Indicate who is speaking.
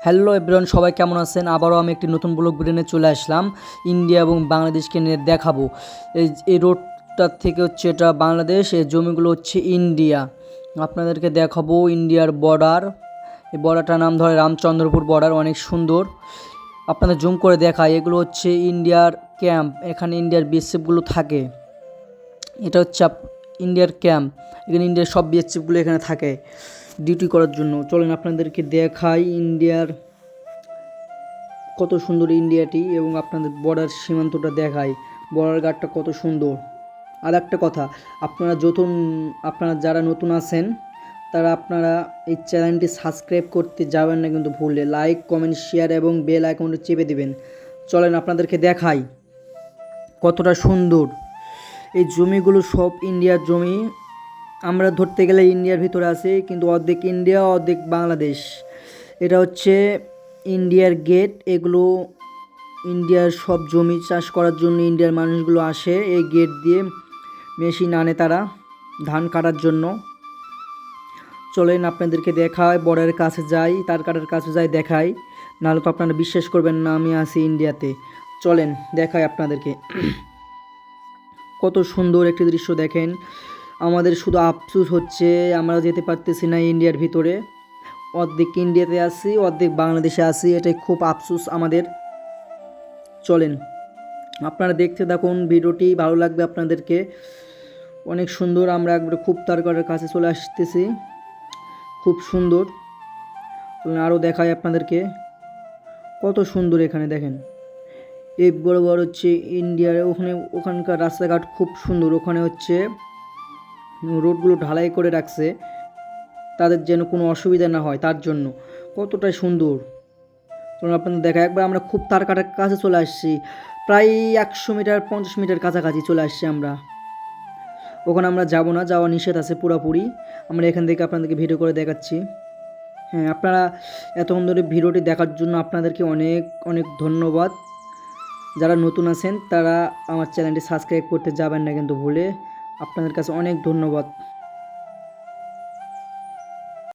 Speaker 1: Hello everyone, সবাই কেমন আছেন? আবারও আমি একটি নতুন ব্লগ ভিডিও নিয়ে চলে আসলাম। ইন্ডিয়া এবং বাংলাদেশকে নিয়ে দেখাবো। এই রোডটার থেকে হচ্ছে এটা বাংলাদেশ, এই জমিগুলো হচ্ছে ইন্ডিয়া। আপনাদেরকে দেখাবো ইন্ডিয়ার বর্ডার। এই বর্ডারটার নাম ধরে রামচন্দ্রপুর বর্ডার, অনেক সুন্দর। আপনাদের জুম করে দেখায়, এগুলো হচ্ছে ইন্ডিয়ার ক্যাম্প। এখানে ইন্ডিয়ার বিএসএফগুলো থাকে। এটা হচ্ছে ইন্ডিয়ার ক্যাম্প। এখানে ইন্ডিয়ার সব বিএসএফগুলো এখানে থাকে ডিউটি করার জন্য। চলেন আপনাদেরকে দেখাই ইন্ডিয়ার কত সুন্দর ইন্ডিয়াটি, এবং আপনাদের বর্ডার সীমান্তটা দেখাই, বর্ডার গার্ডটা কত সুন্দর। আর একটা কথা, আপনারা যারা নতুন আছেন তারা আপনারা এই চ্যানেলটি সাবস্ক্রাইব করতে যাবেন না কিন্তু ভুললে। লাইক, কমেন্ট, শেয়ার এবং বেল আইকনটা চেপে দিবেন। চলেন আপনাদেরকে দেখাই কতটা সুন্দর। এই জমিগুলো সব ইন্ডিয়ার জমি। আমরা ধরতে গেলে ইন্ডিয়ার ভিতরে আছে, কিন্তু অর্ধেক ইন্ডিয়া অর্ধেক বাংলাদেশ। এটা হচ্ছে ইন্ডিয়ার গেট। এগুলো ইন্ডিয়ার সব জমি চাষ করার জন্য ইন্ডিয়ার মানুষগুলো আসে। এই গেট দিয়ে মেশিন আনে তারা ধান কাটার জন্য। চলেন আপনাদেরকে দেখায়, বর্ডারের কাছে যাই, তার কাটার কাছে যাই দেখাই, নাহলে তো আপনারা বিশ্বাস করবেন না আমি আছি ইন্ডিয়াতে। চলেন দেখাই আপনাদেরকে। কত সুন্দর একটি দৃশ্য দেখেন। আমাদের শুধু আফসোস হচ্ছে আমরা যেতে পারতেছি না ইন্ডিয়ার ভিতরে। অর্ধেক ইন্ডিয়াতে আছি, অর্ধেক বাংলাদেশে আছি, এটাই খুব আফসোস আমাদের। চলেন আপনারা দেখতে থাকুন, ভিডিওটি ভালো লাগবে আপনাদেরকে। অনেক সুন্দর। আমরা একবারে খুব তারকারের কাছে চলে আসতেছি, খুব সুন্দর। চলেন আরও দেখাই আপনাদেরকে কত সুন্দর। এখানে দেখেন এই বড় বড় হচ্ছে ইন্ডিয়ার, ওখানকার রাস্তাঘাট খুব সুন্দর। ওখানে হচ্ছে রোডগুলো ঢালাই করে রাখছে তাদের যেন কোনো অসুবিধা না হয়, তার জন্য কতটা সুন্দর। চলুন আপনাদের দেখা। একবার আমরা খুব তার কাটার কাছে চলে আসছি, প্রায় 100 মিটার 50 মিটার কাছাকাছি চলে আসছি আমরা। ওখানে আমরা যাব না, যাওয়া নিষেধ আছে পুরোপুরি। আমরা এখান থেকে আপনাদেরকে ভিডিও করে দেখাচ্ছি। হ্যাঁ, আপনারা এতক্ষণ ধরে ভিডিওটি দেখার জন্য আপনাদেরকে অনেক অনেক ধন্যবাদ। যারা নতুন আছেন তারা আমার চ্যানেলটি সাবস্ক্রাইব করতে যাবেন না কিন্তু ভুলে। আপনাদের কাছে অনেক ধন্যবাদ।